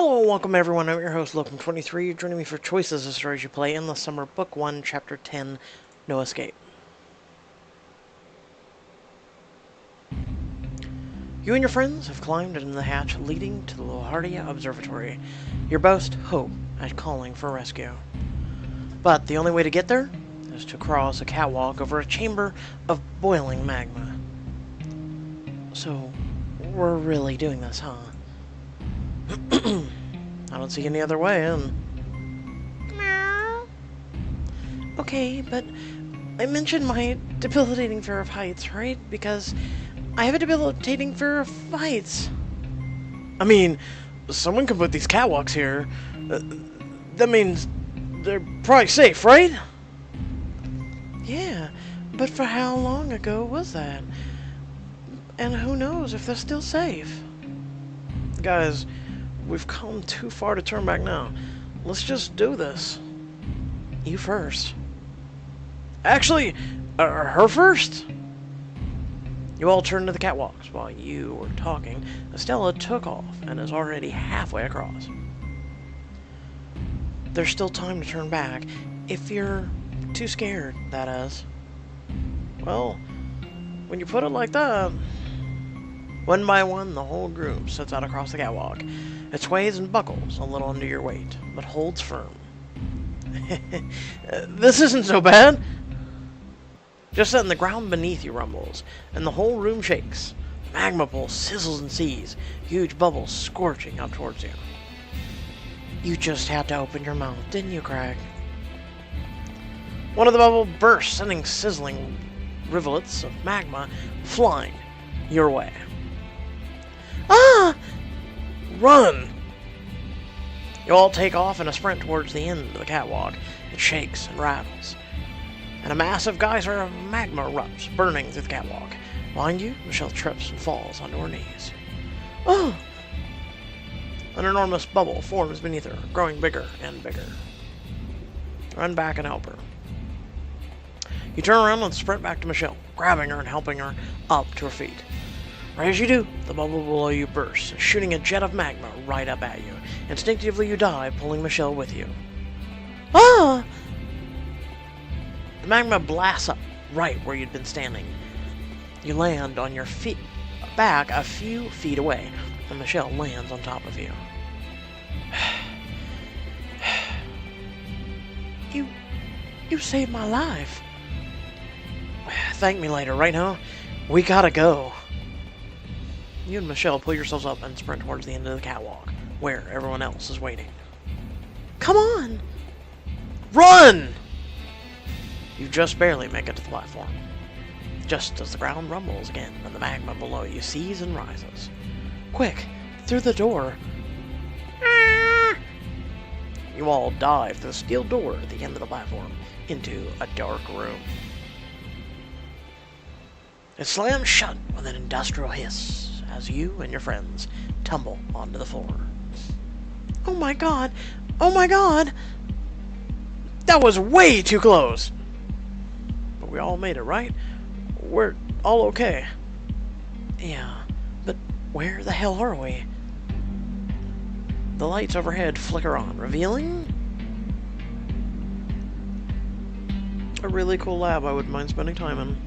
Hello and welcome everyone, I'm your host Locum23. You're joining me for Choices of Stories You Play in the Summer Book 1, Chapter 10, No Escape. You and your friends have climbed in the hatch leading to the Huerta Observatory. Your boast, hope, at calling for rescue. But the only way to get there is to cross a catwalk over a chamber of boiling magma. So, we're really doing this, huh? I don't see any other way in. Meow. Okay, but I mentioned my debilitating fear of heights, right? Because I have a debilitating fear of heights. I mean, someone can put these catwalks here. That means they're probably safe, right? Yeah, but for how long ago was that? And who knows if they're still safe? Guys, we've come too far to turn back now. Let's just do this. You first. Actually, her first? You all turned to the catwalks. While you were talking, Estella took off and is already halfway across. There's still time to turn back, if you're too scared, that is. Well, when you put it like that... One by one, the whole group sets out across the catwalk. It sways and buckles a little under your weight, but holds firm. This isn't so bad. Just then the ground beneath you rumbles, and the whole room shakes. The magma pool sizzles and seethes, huge bubbles scorching up towards you. You just had to open your mouth, didn't you, Craig? One of the bubbles bursts, sending sizzling rivulets of magma flying your way. Ah! Run! You all take off in a sprint towards the end of the catwalk. It shakes and rattles, and a massive geyser of magma erupts, burning through the catwalk. Behind you, Michelle trips and falls onto her knees. Oh! An enormous bubble forms beneath her, growing bigger and bigger. Run back and help her. You turn around and sprint back to Michelle, grabbing her and helping her up to her feet. Right as you do, the bubble below you bursts, shooting a jet of magma right up at you. Instinctively you dive, pulling Michelle with you. Ah! The magma blasts up right where you'd been standing. You land on your feet, back a few feet away, and Michelle lands on top of you. You saved my life. Thank me later, right now? We gotta go. You and Michelle pull yourselves up and sprint towards the end of the catwalk, where everyone else is waiting. Come on! Run! You just barely make it to the platform, just as the ground rumbles again and the magma below you seethes and rises. Quick! Through the door! You all dive through the steel door at the end of the platform into a dark room. It slams shut with an industrial hiss as you and your friends tumble onto the floor. Oh my god! Oh my god! That was way too close! But we all made it, right? We're all okay. Yeah, but where the hell are we? The lights overhead flicker on, revealing a really cool lab I wouldn't mind spending time in.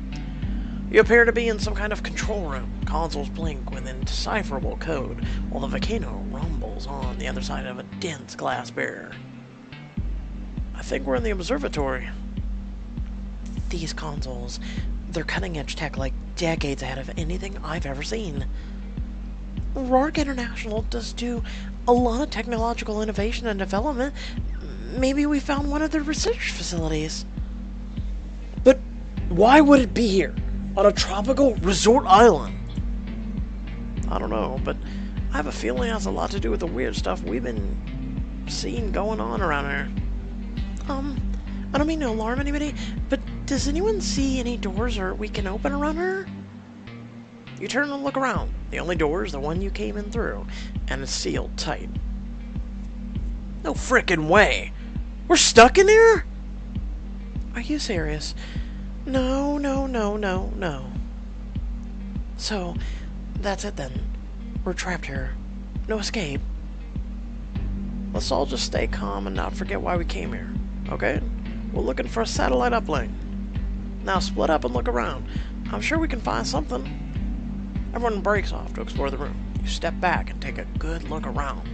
You appear to be in some kind of control room. Consoles blink with indecipherable code, while the volcano rumbles on the other side of a dense glass barrier. I think we're in the observatory. These consoles, they're cutting-edge tech like decades ahead of anything I've ever seen. Rourke International does do a lot of technological innovation and development. Maybe we found one of their research facilities. But why would it be here? On a tropical resort island? I don't know, but I have a feeling it has a lot to do with the weird stuff we've been seeing going on around here. I don't mean to alarm anybody, but does anyone see any doors or we can open around her? You turn and look around. The only door is the one you came in through, and it's sealed tight. No frickin' way! We're stuck in here? Are you serious? No. So, that's it then. We're trapped here. No escape. Let's all just stay calm and not forget why we came here, okay? We're looking for a satellite uplink. Now split up and look around. I'm sure we can find something. Everyone breaks off to explore the room. You step back and take a good look around.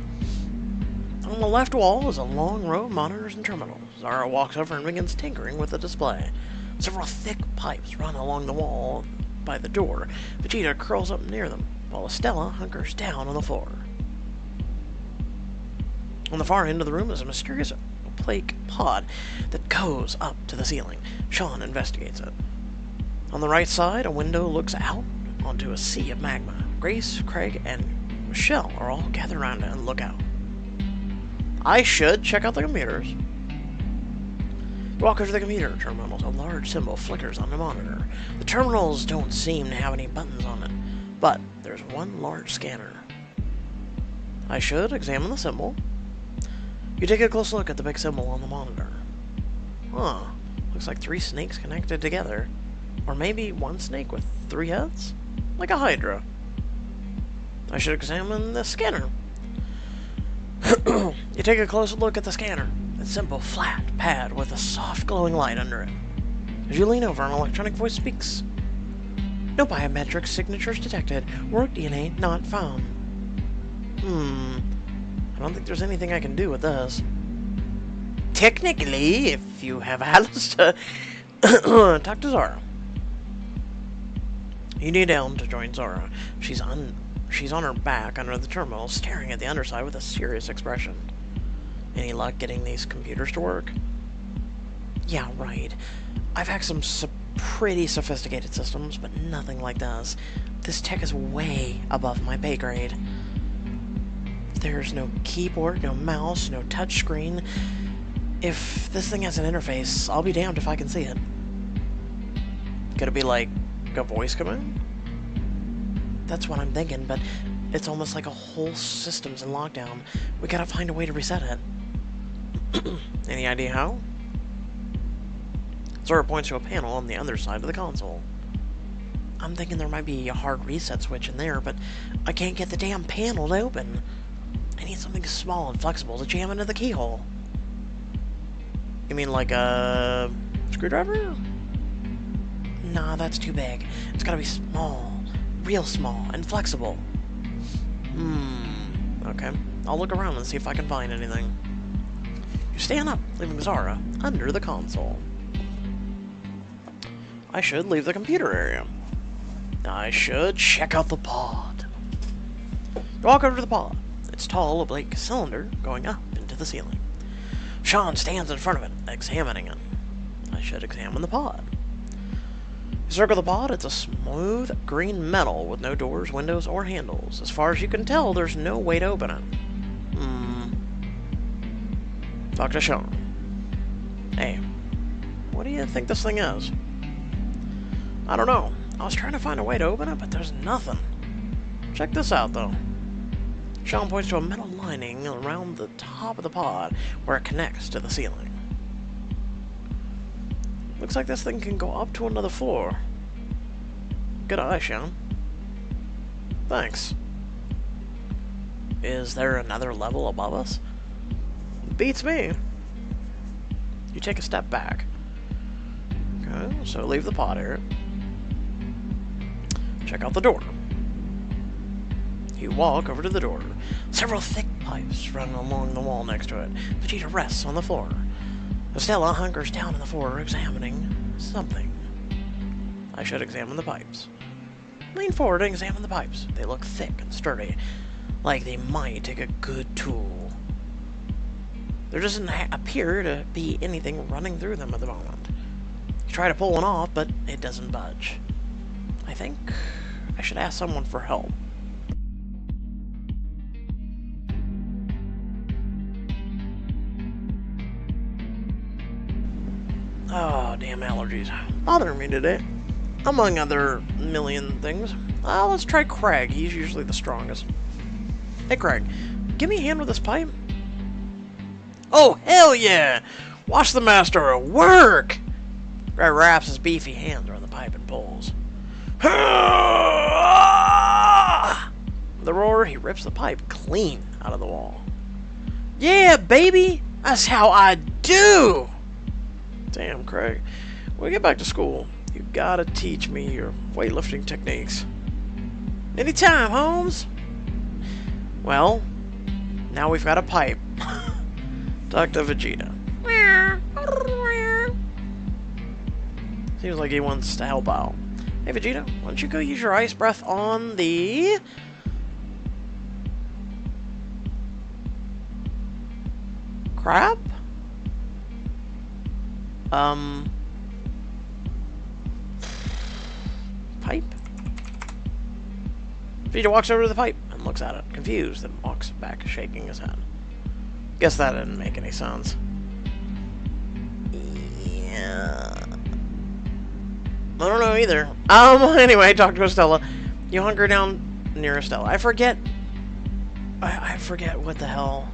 On the left wall is a long row of monitors and terminals. Zara walks over and begins tinkering with the display. Several thick pipes run along the wall by the door. Vegeta curls up near them, while Estella hunkers down on the floor. On the far end of the room is a mysterious opaque pod that goes up to the ceiling. Sean investigates it. On the right side, a window looks out onto a sea of magma. Grace, Craig, and Michelle are all gathered around it and look out. I should check out the computers. You walk over to the computer terminals. A large symbol flickers on the monitor. The terminals don't seem to have any buttons on it, but there's one large scanner. I should examine the symbol. You take a close look at the big symbol on the monitor. Huh. Looks like 3 snakes connected together. Or maybe one snake with 3 heads? Like a hydra. I should examine the scanner. You take a close look at the scanner. A simple, flat pad with a soft glowing light under it. As you lean over, an electronic voice speaks. No biometric signatures detected. Work DNA not found. I don't think there's anything I can do with this. Technically, if you have Alice to talk to Zara. You kneel down to join Zara. She's on her back under the terminal, staring at the underside with a serious expression. Any luck getting these computers to work? Yeah, right. I've hacked some pretty sophisticated systems, but nothing like this. This tech is way above my pay grade. There's no keyboard, no mouse, no touchscreen. If this thing has an interface, I'll be damned if I can see it. Could it be like a voice command? That's what I'm thinking, but it's almost like a whole system's in lockdown. We gotta find a way to reset it. Any idea how? Zora points to a panel on the other side of the console. I'm thinking there might be a hard reset switch in there, but I can't get the damn panel to open. I need something small and flexible to jam into the keyhole. You mean like a screwdriver? Nah, that's too big. It's gotta be small. Real small and flexible. Okay. I'll look around and see if I can find anything. You stand up, leaving Zara under the console. I should leave the computer area. I should check out the pod. You walk over to the pod. It's tall, oblique cylinder going up into the ceiling. Sean stands in front of it, examining it. I should examine the pod. You circle the pod. It's a smooth green metal with no doors, windows, or handles. As far as you can tell, there's no way to open it. Talk to Sean. Hey, what do you think this thing is? I don't know. I was trying to find a way to open it, but there's nothing. Check this out, though. Sean points to a metal lining around the top of the pod where it connects to the ceiling. Looks like this thing can go up to another floor. Good eye, Sean. Thanks. Is there another level above us? Beats me. You take a step back. Okay, so leave the pod area. Check out the door. You walk over to the door. Several thick pipes run along the wall next to it. Vegeta rests on the floor. Estella hunkers down on the floor, examining something. I should examine the pipes. Lean forward and examine the pipes. They look thick and sturdy, like they might take a good tool. There doesn't appear to be anything running through them at the moment. You try to pull one off, but it doesn't budge. I think I should ask someone for help. Oh, damn allergies. Bothering me today. Among other million things. Let's try Craig. He's usually the strongest. Hey, Craig. Give me a hand with this pipe. Oh, hell yeah! Watch the master at work! Craig wraps his beefy hands around the pipe and pulls. With a roar, he rips the pipe clean out of the wall. Yeah, baby! That's how I do! Damn, Craig. When we get back to school, you gotta teach me your weightlifting techniques. Anytime, Holmes! Well, now we've got a pipe. Talk to Vegeta. Seems like he wants to help out. Hey, Vegeta, why don't you go use your ice breath on the... crab? Pipe? Vegeta walks over to the pipe and looks at it, confused, then walks back, shaking his head. Guess that didn't make any sense. Yeah. I don't know either. Anyway, talk to Estella. You hunker down near Estella. I forget what the hell.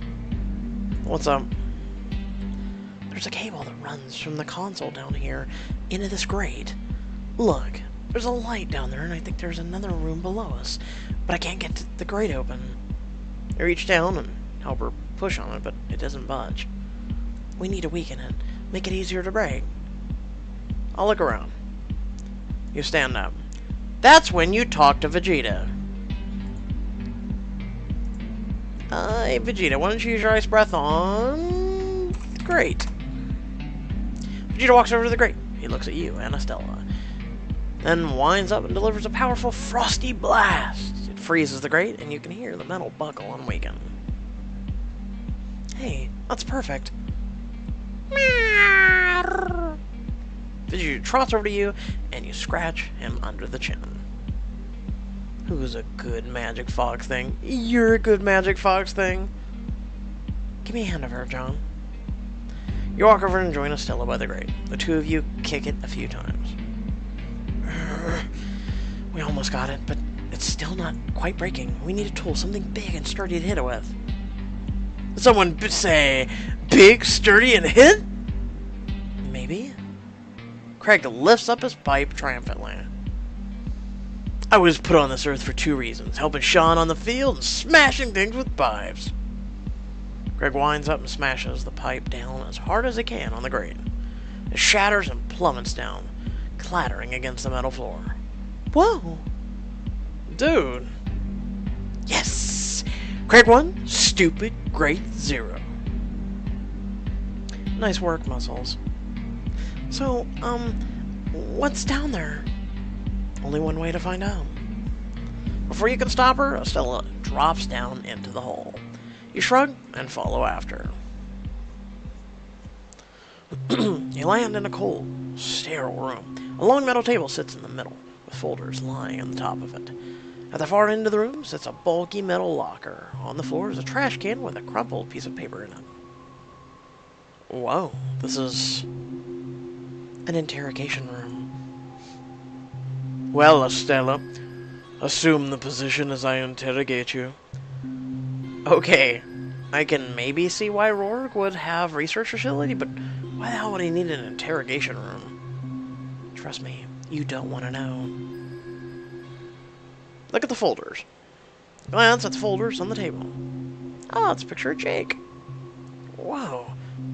What's up? There's a cable that runs from the console down here into this grate. Look, there's a light down there, and I think there's another room below us. But I can't get the grate open. I reach down and help her push on it, but it doesn't budge. We need to weaken it. Make it easier to break. I'll look around. You stand up. That's when you talk to Vegeta. Hey, Vegeta, why don't you use your ice breath on... Great. Vegeta walks over to the grate. He looks at you and Estella. Then winds up and delivers a powerful frosty blast. It freezes the grate, and you can hear the metal buckle unweaken. Hey, that's perfect. Vegeta trots over to you, and you scratch him under the chin. Who's a good Magic Fox thing? You're a good Magic Fox thing. Give me a hand over, John. You walk over and join Estella by the grate. The two of you kick it a few times. We almost got it, but it's still not quite breaking. We need a tool, something big and sturdy to hit it with. Did someone say, big, sturdy, and hit? Maybe? Craig lifts up his pipe triumphantly. I was put on this earth for two reasons. Helping Sean on the field and smashing things with pipes. Craig winds up and smashes the pipe down as hard as he can on the grate. It shatters and plummets down, clattering against the metal floor. Whoa! Dude! Yes! Craig won. Stupid, great, 0. Nice work, Muscles. So, what's down there? Only one way to find out. Before you can stop her, Estella drops down into the hole. You shrug and follow after. You land in a cold, sterile room. A long metal table sits in the middle, with folders lying on the top of it. At the far end of the room sits a bulky metal locker. On the floor is a trash can with a crumpled piece of paper in it. Whoa, this is an interrogation room. Well, Estella, assume the position as I interrogate you. Okay, I can maybe see why Rourke would have research facility, but why the hell would he need an interrogation room? Trust me, you don't want to know. Look at the folders. Glance at the folders on the table. Oh, it's a picture of Jake. Whoa,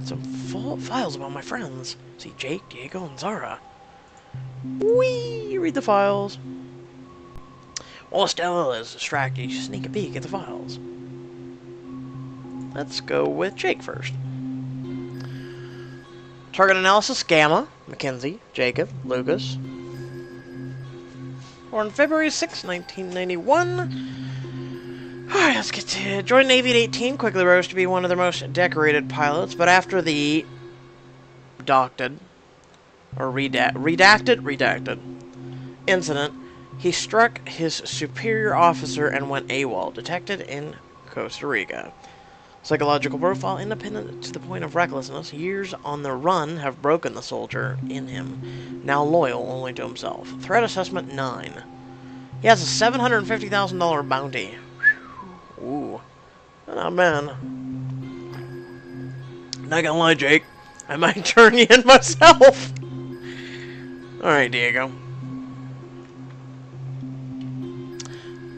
some full files about my friends. See Jake, Diego, and Zara. Whee! You read the files. While Estella is distracted, you sneak a peek at the files. Let's go with Jake first. Target analysis, Gamma, Mackenzie, Jacob, Lucas. Born February 6, 1991. Alright, let's get to it. Joined Navy at 18, quickly rose to be one of the most decorated pilots, but after the redacted incident, he struck his superior officer and went AWOL, detected in Costa Rica. Psychological profile, independent to the point of recklessness. Years on the run have broken the soldier in him, now loyal only to himself. Threat assessment 9. He has a $750,000 bounty. Ooh, not bad. Not gonna lie, Jake, I might turn you in myself. Alright, Diego.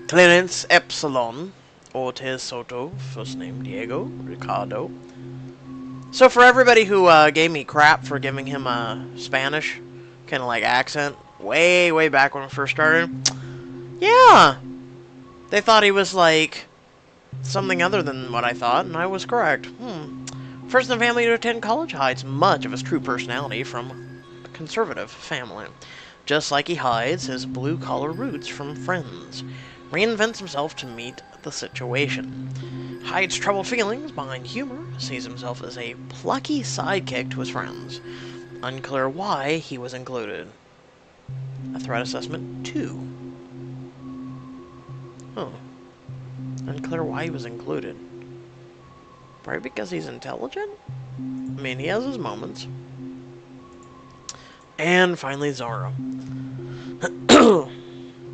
Clearance Epsilon. Ortiz Soto, first name Diego Ricardo. So for everybody who gave me crap for giving him a Spanish kind of like accent way back when we first started, yeah, they thought he was like something other than what I thought, and I was correct. First in the family to attend college, hides much of his true personality from a conservative family. Just like he hides his blue-collar roots from friends. Reinvents himself to meet the situation. Hides troubled feelings behind humor, sees himself as a plucky sidekick to his friends. Unclear why he was included. A threat assessment 2. Oh. Unclear why he was included. Probably because he's intelligent? I mean, he has his moments. And finally, Zara.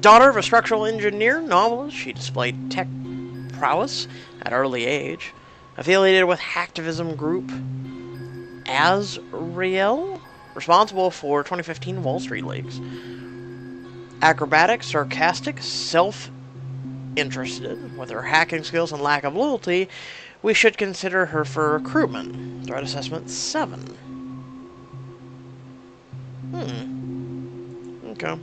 Daughter of a structural engineer, novelist, she displayed tech prowess at early age. Affiliated with hacktivism group Azrael, responsible for 2015 Wall Street leaks. Acrobatic, sarcastic, self-interested. With her hacking skills and lack of loyalty, we should consider her for recruitment. Threat assessment 7. Okay.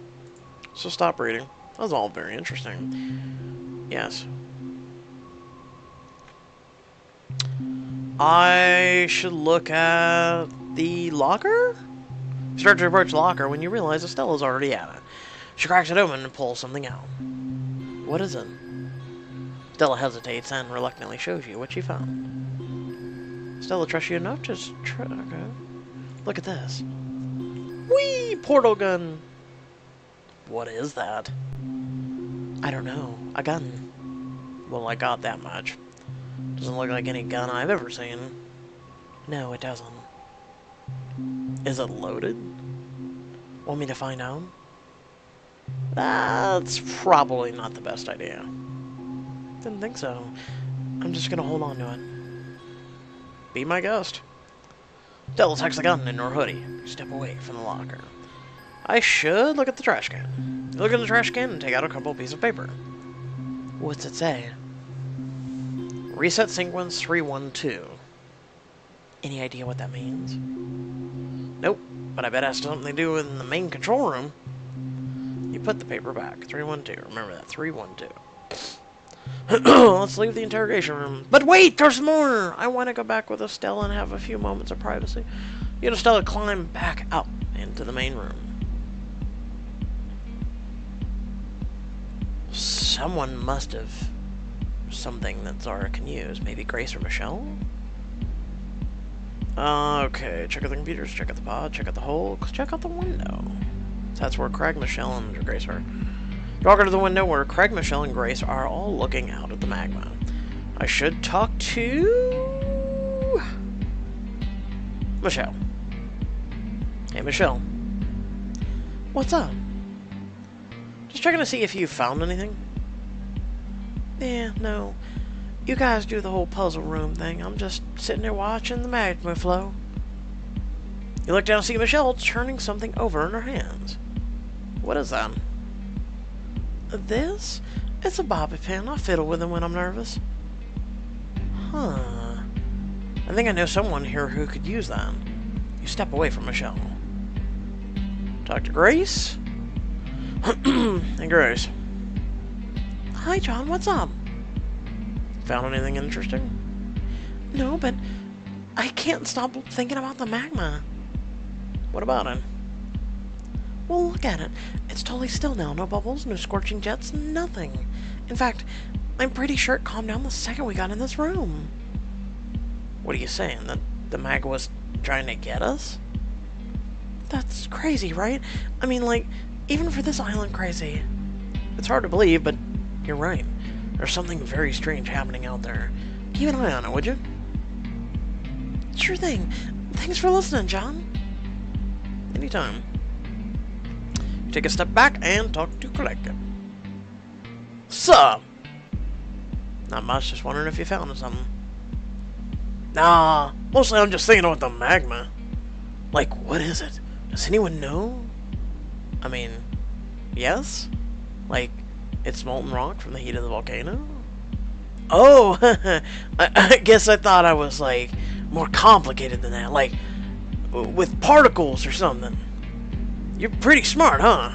So stop reading. That was all very interesting. Yes. I should look at the locker? You start to approach the locker when you realize Estella's already at it. She cracks it open and pulls something out. What is it? Stella hesitates and reluctantly shows you what she found. Stella trusts you enough to okay. Look at this. Whee! Portal gun! What is that? I don't know. A gun. Well, I got that much. Doesn't look like any gun I've ever seen. No, it doesn't. Is it loaded? Want me to find out? That's probably not the best idea. Didn't think so. I'm just gonna hold on to it. Be my guest. Stella tucks the gun into her hoodie. Step away from the locker. I should look at the trash can. You look at the trash can and take out a couple pieces of paper. What's it say? Reset sequence 312. Any idea what that means? Nope, but I bet it has something to do in the main control room. You put the paper back. 312. Remember that. 312. Let's leave the interrogation room. But wait, there's more! I want to go back with Estella and have a few moments of privacy. You and Estella climb back up into the main room. Someone must have something that Zara can use. Maybe Grace or Michelle? Okay, check out the computers, check out the pod, check out the hole, check out the window. So that's where Craig, Michelle, and Grace are. Walk to the window where Craig, Michelle, and Grace are all looking out at the magma. I should talk to Michelle. Hey, Michelle. What's up? Just checking to see if you found anything. Yeah, no. You guys do the whole puzzle room thing. I'm just sitting there watching the magma flow. You look down and see Michelle turning something over in her hands. What is that? This? It's a bobby pin. I fiddle with them when I'm nervous. Huh. I think I know someone here who could use that. You step away from Michelle. Talk to Grace. Hey, Grace. Hi, John. What's up? Found anything interesting? No, but I can't stop thinking about the magma. What about it? Well, look at it. It's totally still now. No bubbles, no scorching jets, nothing. In fact, I'm pretty sure it calmed down the second we got in this room. What are you saying? That the magma was trying to get us? That's crazy, right? I mean, like, even for this island crazy. It's hard to believe, but you're right. There's something very strange happening out there. Keep an eye on it, would you? Sure thing. Thanks for listening, John. Anytime. Take a step back and talk to Craig. Sup? Not much, just wondering if you found something. Nah, mostly I'm just thinking about the magma. Like, what is it? Does anyone know? I mean, yes? Like, it's molten rock from the heat of the volcano? Oh, I guess I thought I was, like, more complicated than that. Like, with particles or something. You're pretty smart, huh?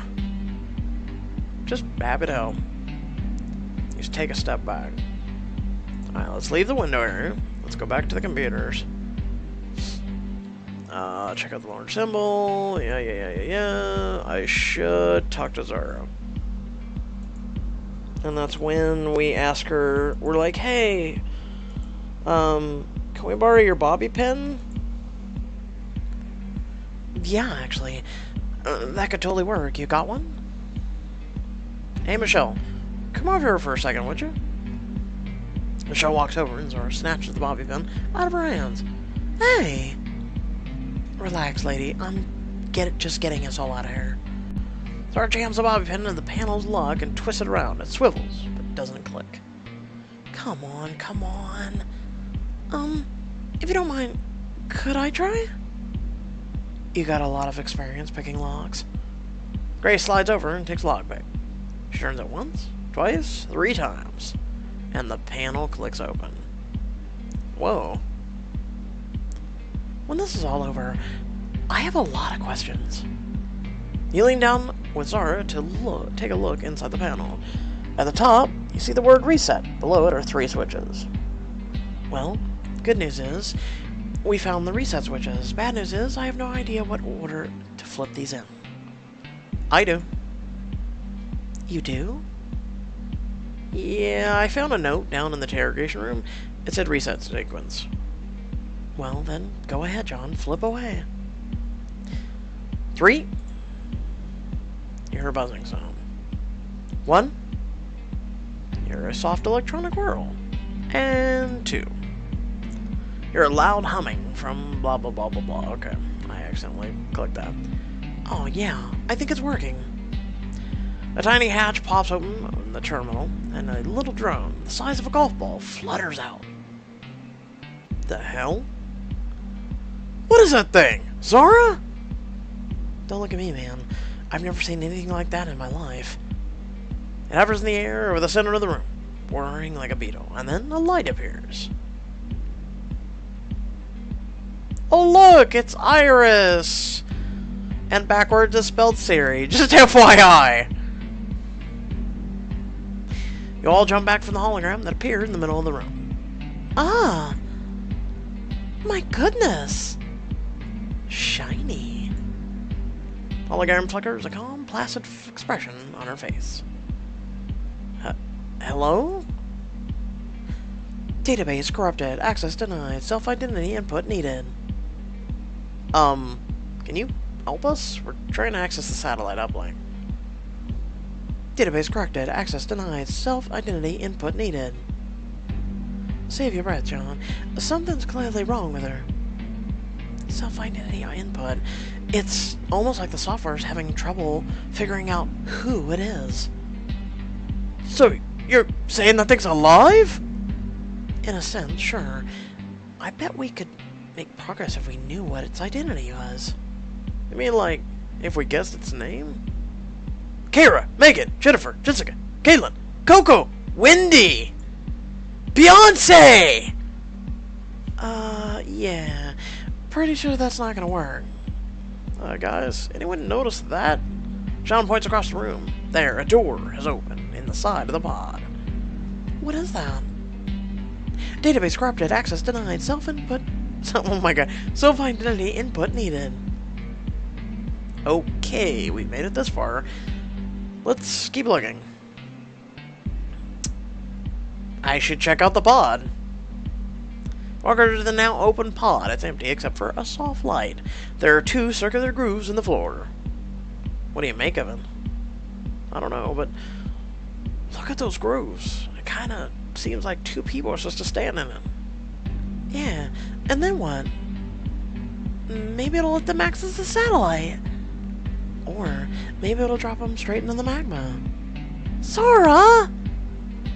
Just happy to help. Just take a step back. Alright, let's leave the window area. Let's go back to the computers. Check out the large symbol. Yeah. I should talk to Zara. And that's when we ask her, we're like, hey, can we borrow your bobby pin? Yeah, actually. That could totally work. You got one? Hey, Michelle. Come over here for a second, would you? Michelle walks over and Zara snatches the bobby pin out of her hands. Hey! Relax, lady. I'm just getting us all out of here. Zara jams the bobby pin into the panel's lug and twists it around. It swivels, but doesn't click. Come on. If you don't mind, could I try? You got a lot of experience picking locks. Grace slides over and takes the log pick. She turns it once, twice, 3 times, and the panel clicks open. Whoa. When this is all over, I have a lot of questions. You lean down with Zara to take a look inside the panel. At the top, you see the word reset. Below it are 3 switches. Well, good news is, we found the reset switches. Bad news is, I have no idea what order to flip these in. I do. You do? Yeah, I found a note down in the interrogation room. It said reset sequence. Well, then, go ahead, John. Flip away. 3. You hear a buzzing sound. 1. You hear a soft electronic whirl. And 2. You're a loud humming from blah blah blah blah blah. Okay, I accidentally clicked that. Oh yeah, I think it's working. A tiny hatch pops open in the terminal, and a little drone, the size of a golf ball, flutters out. The hell? What is that thing? Zara? Don't look at me, man. I've never seen anything like that in my life. It hovers in the air over the center of the room, whirring like a beetle, and then a light appears. Oh look, it's Iris! And backwards is spelled Siri, just FYI! You all jump back from the hologram that appeared in the middle of the room. Ah! My goodness! Shiny. Hologram flickers a calm, placid expression on her face. Hello? Database corrupted. Access denied. Self-identity input needed. Can you help us? We're trying to access the satellite uplink. Database corrected. Access denied. Self-identity input needed. Save your breath, John. Something's clearly wrong with her. Self-identity input. It's almost like the software's having trouble figuring out who it is. So, you're saying that thing's alive? In a sense, sure. I bet we could make progress if we knew what its identity was. You mean, like, if we guessed its name? Kara, Megan, Jennifer, Jessica, Caitlin, Coco, Wendy, Beyonce! Yeah. Pretty sure that's not gonna work. Guys, anyone notice that? Sean points across the room. There, a door has opened in the side of the pod. What is that? Database corrupted, access denied, self-input... Oh my god, self-identity input needed. Okay, we made it this far. Let's keep looking. I should check out the pod. Walk over to the now open pod. It's empty except for a soft light. There are 2 circular grooves in the floor. What do you make of it? I don't know, but look at those grooves. It kind of seems like 2 people are supposed to stand in it. Yeah, and then what? Maybe it'll let them access the satellite. Or maybe it'll drop them straight into the magma. Zara!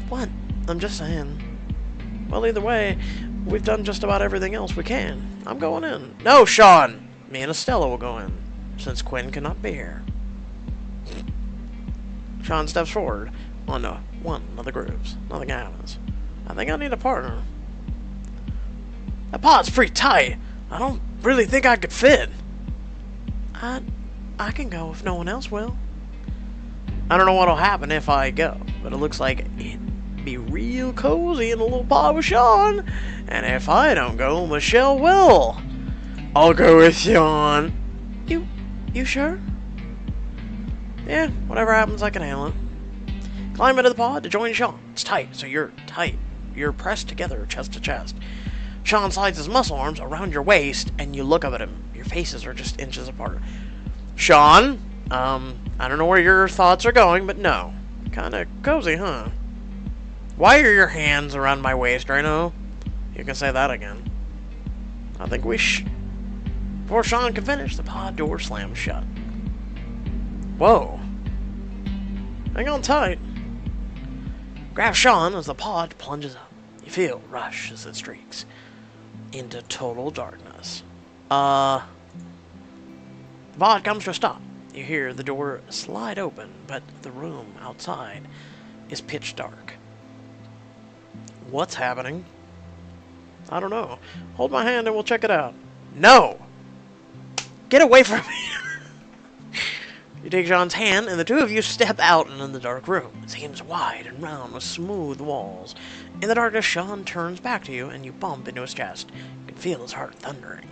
What? I'm just saying. Well, either way, we've done just about everything else we can. I'm going in. No, Sean! Me and Estella will go in, since Quinn cannot be here. Sean steps forward onto one of the grooves. Nothing happens. I think I need a partner. That pod's pretty tight. I don't really think I could fit. I can go if no one else will. I don't know what'll happen if I go, but it looks like it'd be real cozy in a little pod with Sean. And if I don't go, Michelle will. I'll go with Sean. You sure? Yeah, whatever happens, I can handle it. Climb into the pod to join Sean. It's tight, so you're tight. You're pressed together, chest to chest. Sean slides his muscle arms around your waist, and you look up at him. Your faces are just inches apart. Sean, I don't know where your thoughts are going, but no. Kinda cozy, huh? Why are your hands around my waist, Reno? You can say that again. I think we Before Sean can finish, the pod door slams shut. Whoa. Hang on tight. Grab Sean as the pod plunges up. You feel rush as it streaks into total darkness. The pod comes to a stop. You hear the door slide open, but the room outside is pitch dark. What's happening? I don't know. Hold my hand and we'll check it out. No! Get away from me! You take Sean's hand, and the two of you step out into the dark room. It seems wide and round with smooth walls. In the darkness, Sean turns back to you, and you bump into his chest. You can feel his heart thundering.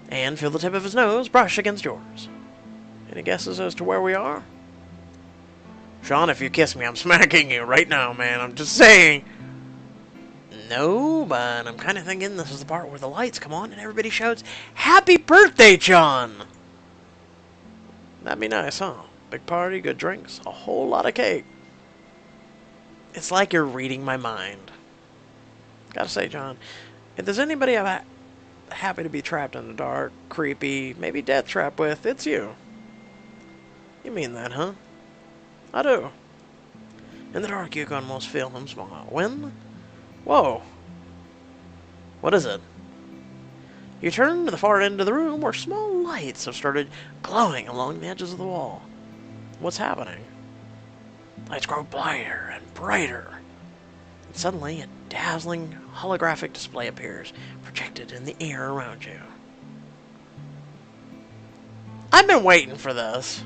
And feel the tip of his nose brush against yours. Any guesses as to where we are? Sean, if you kiss me, I'm smacking you right now, man. I'm just saying. No, but I'm kind of thinking this is the part where the lights come on and everybody shouts, "Happy birthday, John!" That'd be nice, huh? Big party, good drinks, a whole lot of cake. It's like you're reading my mind. Gotta say, John, if there's anybody I'm happy to be trapped in the dark, creepy, maybe death trap with, it's you. You mean that, huh? I do. In the dark, you can almost feel him smile. When? Whoa. What is it? You turn to the far end of the room where small lights have started glowing along the edges of the wall. What's happening? Lights grow brighter and brighter. And suddenly, a dazzling holographic display appears, projected in the air around you. I've been waiting for this.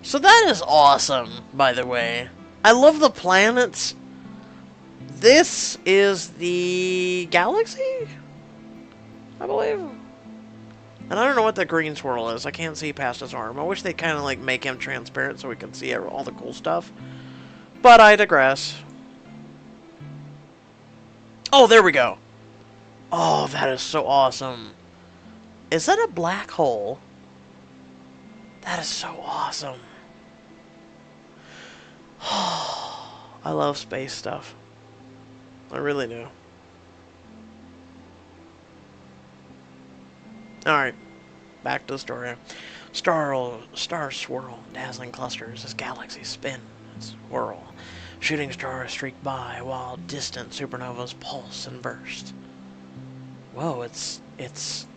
So that is awesome, by the way. I love the planets. This is the galaxy, I believe. And I don't know what that green swirl is. I can't see past his arm. I wish they'd kind of like make him transparent so we can see all the cool stuff. But I digress. Oh, there we go. Oh, that is so awesome. Is that a black hole? That is so awesome. I love space stuff. I really do. Alright, back to the story. Stars swirl, dazzling clusters as galaxies spin and swirl. Shooting stars streak by while distant supernovas pulse and burst. Whoa, it's the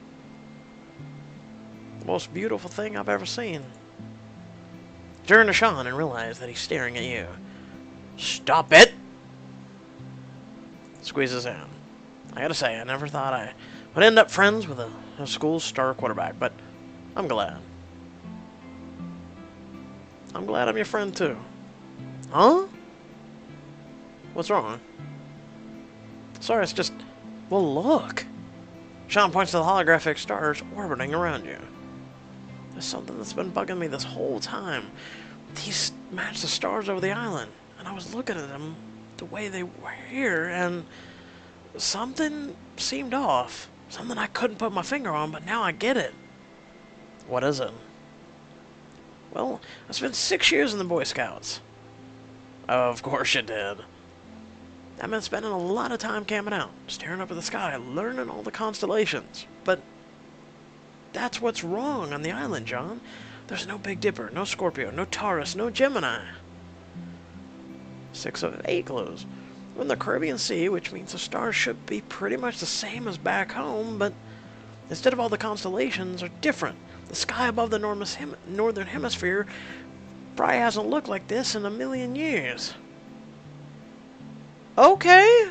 most beautiful thing I've ever seen. Turn to Sean and realize that he's staring at you. Stop it! Squeeze his hand. I gotta say, I never thought I would end up friends with a school star quarterback, but I'm glad. I'm glad I'm your friend too. Huh? What's wrong? Sorry, it's just... Well, look! Sean points to the holographic stars orbiting around you. There's something that's been bugging me this whole time. These match the stars over the island, and I was looking at them the way they were here, and something seemed off. Something I couldn't put my finger on, but now I get it. What is it? Well, I spent 6 years in the Boy Scouts. Of course you did. That meant spending a lot of time camping out, staring up at the sky, learning all the constellations. But that's what's wrong on the island, John. There's no Big Dipper, no Scorpio, no Taurus, no Gemini. 6 of 8 clues. We're in the Caribbean Sea, which means the stars should be pretty much the same as back home, but instead of all the constellations are different. The sky above the northern hemisphere probably hasn't looked like this in a million years. Okay.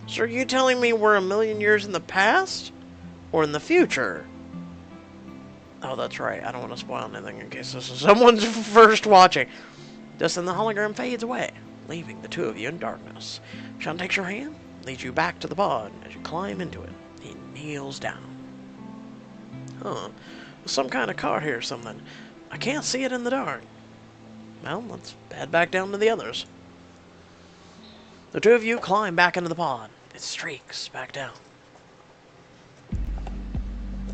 So are you telling me we're 1,000,000 years in the past? Or in the future? Oh, that's right. I don't want to spoil anything in case this is someone's first watching. Just then the hologram fades away, leaving the two of you in darkness. Sean takes your hand, leads you back to the pod. As you climb into it, he kneels down. Huh. Some kind of car here or something. I can't see it in the dark. Well, let's head back down to the others. The two of you climb back into the pod. It streaks back down.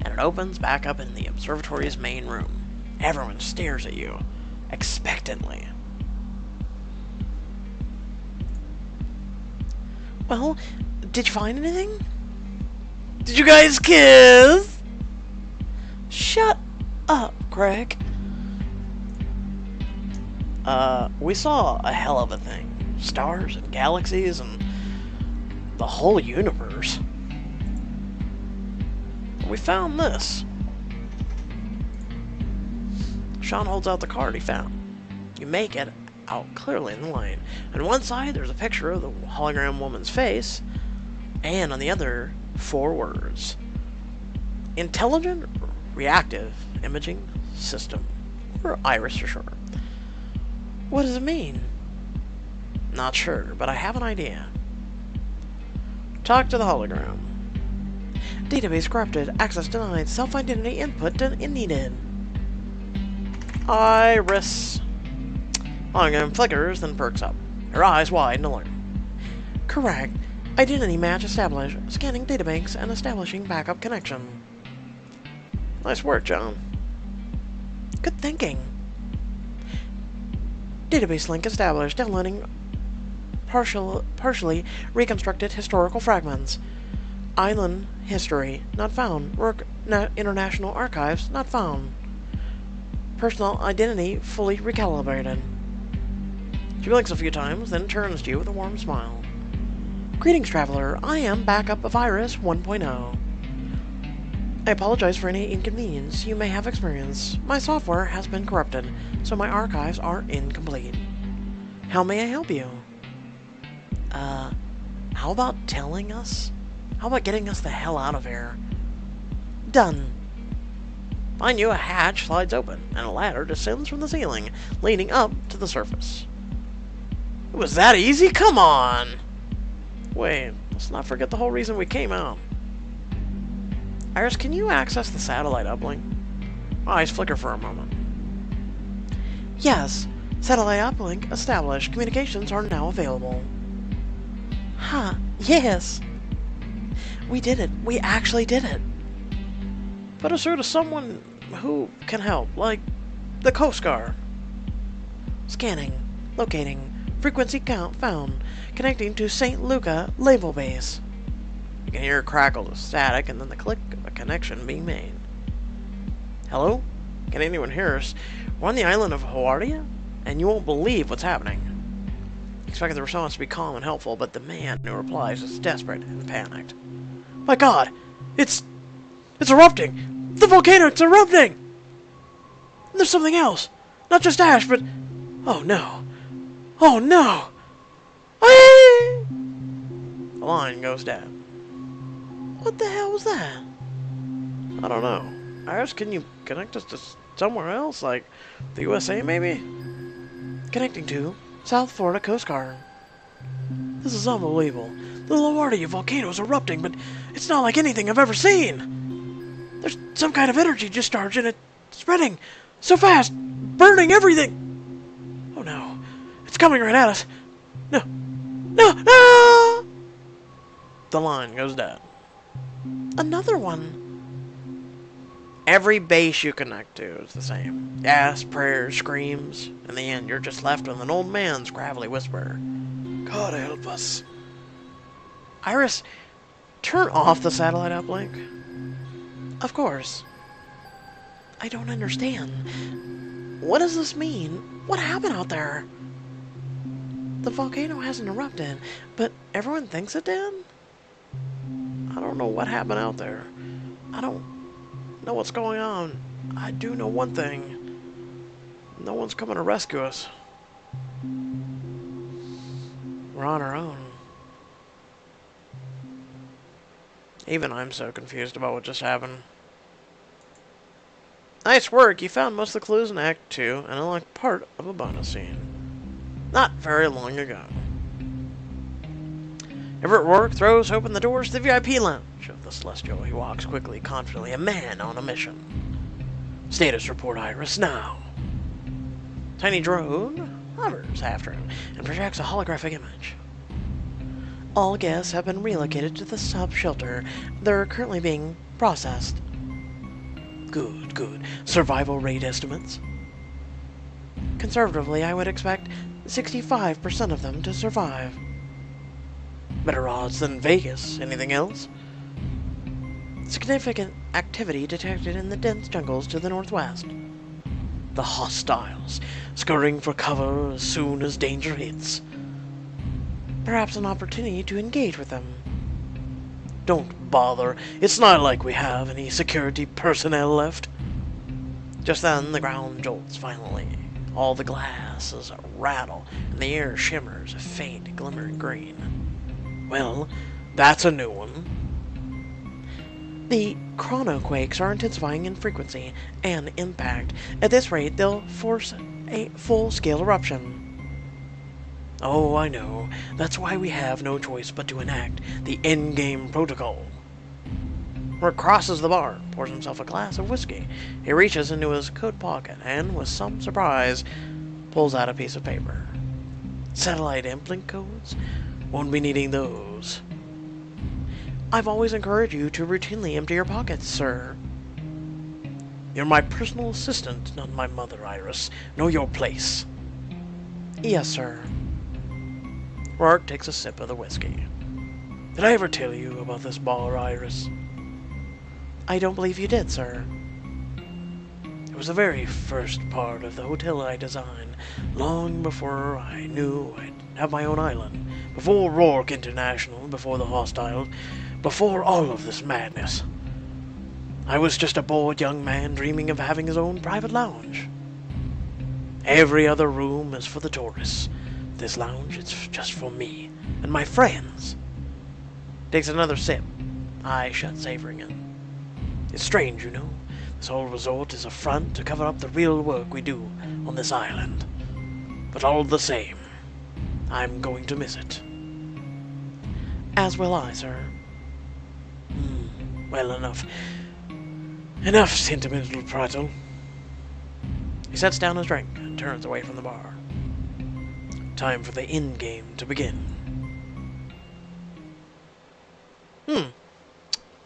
And it opens back up in the observatory's main room. Everyone stares at you, expectantly. Well, did you find anything? Did you guys kiss? Shut up, Greg. We saw a hell of a thing. Stars and galaxies and the whole universe. We found this. Sean holds out the card he found. You make it out clearly in the light. On one side, there's a picture of the hologram woman's face, and on the other, 4 words. Intelligent Reactive Imaging System, or IRIS for short. What does it mean? Not sure, but I have an idea. Talk to the hologram. Database corrupted. Access denied. Self-identity input needed. Iris. Hologram flickers, then perks up. Her eyes wide and alert. Correct. Identity match established. Scanning databanks and establishing backup connection. Nice work, John. Good thinking. Database link established. Downloading partially reconstructed historical fragments. Island history not found. International archives not found. Personal identity fully recalibrated. She blinks a few times, then turns to you with a warm smile. Greetings, traveler. I am backup of Iris 1.0. I apologize for any inconvenience you may have experienced. My software has been corrupted, so my archives are incomplete. How may I help you? How about telling us? How about getting us the hell out of here? Done. Behind you, a hatch slides open, and a ladder descends from the ceiling, leading up to the surface. It was that easy? Come on! Wait, let's not forget the whole reason we came out. Iris, can you access the satellite uplink? Eyes flicker for a moment. Yes, satellite uplink established. Communications are now available. Huh, yes. We did it. We actually did it. Put us through to someone who can help, like the Coast Guard. Scanning. Locating. Frequency count found. Connecting to St. Luca Naval Base. You can hear a crackle of static and then the click of a connection being made. Hello? Can anyone hear us? We're on the island of Huerta, and you won't believe what's happening. Expected the response to be calm and helpful, but the man who replies is desperate and panicked. My God! It's erupting! The volcano, it's erupting! And there's something else. Not just ash, but... Oh no. Oh no! Whee! The line goes dead. What the hell was that? I don't know. Iris, can you connect us to somewhere else? Like the USA, maybe? Connecting to South Florida Coast Guard. This is unbelievable. The Huerta volcano is erupting, but it's not like anything I've ever seen. There's some kind of energy discharge and it's spreading so fast, burning everything. Oh no. It's coming right at us. No. No! No! The line goes dead. Another one. Every base you connect to is the same. Gasps, prayers, screams. In the end, you're just left with an old man's gravelly whisper. God help us. Iris, turn off the satellite uplink. Of course. I don't understand. What does this mean? What happened out there? The volcano hasn't erupted, but everyone thinks it did? I don't know what happened out there. I don't know what's going on. I do know one thing. No one's coming to rescue us. We're on our own. Even I'm so confused about what just happened. Nice work! You found most of the clues in Act 2 and unlocked part of a bonus scene. Not very long ago. Ever at work, throws open the doors to the VIP lounge of the Celestial. He walks quickly, confidently, a man on a mission. Status report, Iris, now. Tiny drone hovers after him and projects a holographic image. All guests have been relocated to the sub-shelter. They're currently being processed. Good, good. Survival rate estimates? Conservatively, I would expect 65% of them to survive. Better odds than Vegas. Anything else? Significant activity detected in the dense jungles to the northwest. The hostiles, scurrying for cover as soon as danger hits. Perhaps an opportunity to engage with them. Don't bother. It's not like we have any security personnel left. Just then, the ground jolts violently. All the glasses rattle, and the air shimmers a faint, glimmering green. Well, that's a new one. The chronoquakes are intensifying in frequency and impact. At this rate, they'll force a full-scale eruption. Oh, I know. That's why we have no choice but to enact the endgame protocol. Rourke crosses the bar, pours himself a glass of whiskey. He reaches into his coat pocket and, with some surprise, pulls out a piece of paper. Satellite uplink codes? Won't be needing those. I've always encouraged you to routinely empty your pockets, sir. You're my personal assistant, not my mother, Iris. Know your place. Yes, sir. Rourke takes a sip of the whiskey. Did I ever tell you about this bar, Iris? I don't believe you did, sir. It was the very first part of the hotel I designed, long before I knew I'd have my own island, before Rourke International, before the hostiles, before all of this madness. I was just a bored young man dreaming of having his own private lounge. Every other room is for the tourists. This lounge, it's just for me and my friends. Takes another sip, eyes shut, savoring it. It's strange, you know. This whole resort is a front to cover up the real work we do on this island. But all the same, I'm going to miss it. As will I, sir. Well, enough. Enough sentimental prattle. He sets down his drink and turns away from the bar. Time for the end game to begin.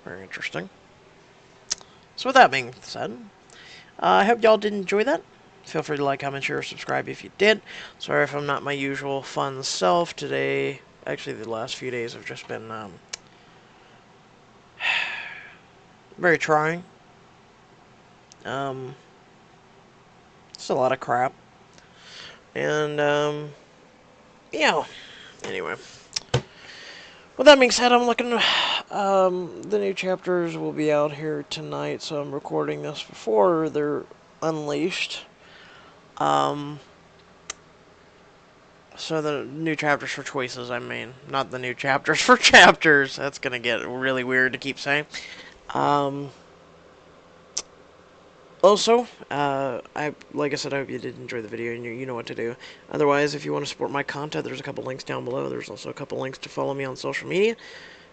Very interesting. So with that being said, I hope y'all did enjoy that. Feel free to like, comment, share, or subscribe if you did. Sorry if I'm not my usual fun self today. Actually, the last few days have just been very trying. It's a lot of crap. And, yeah. Anyway. With that being said, I'm looking, the new chapters will be out here tonight, so I'm recording this before they're unleashed. So the new chapters for choices, I mean, not the new chapters for chapters. That's gonna get really weird to keep saying. Also, like I said, I hope you did enjoy the video and you know what to do. Otherwise, if you want to support my content, there's a couple links down below. There's also a couple links to follow me on social media.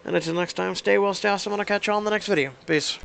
And until next time, stay well, stay awesome, and I'll catch you on the next video. Peace.